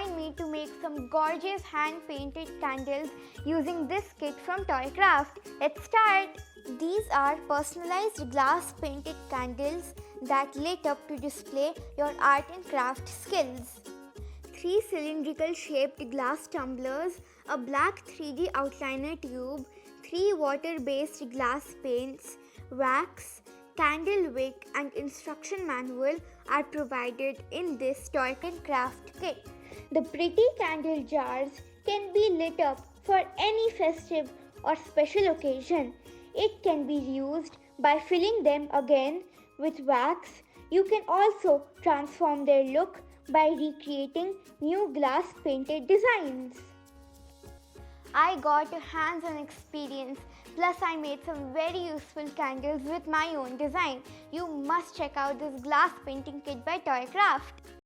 join me to make some gorgeous hand-painted candles using this kit from Toykraftt. Let's start! These are personalized glass-painted candles that lit up to display your art and craft skills. 3 cylindrical shaped glass tumblers, a black 3D outliner tube, 3 water-based glass paints, wax, candle wick and instruction manual are provided in this Toykraftt kit. The pretty candle jars can be lit up for any festive or special occasion. It can be used by filling them again with wax. You can also transform their look by recreating new glass painted designs. I got a hands-on experience, plus I made some very useful candles with my own design. You must check out this glass painting kit by Toykraftt.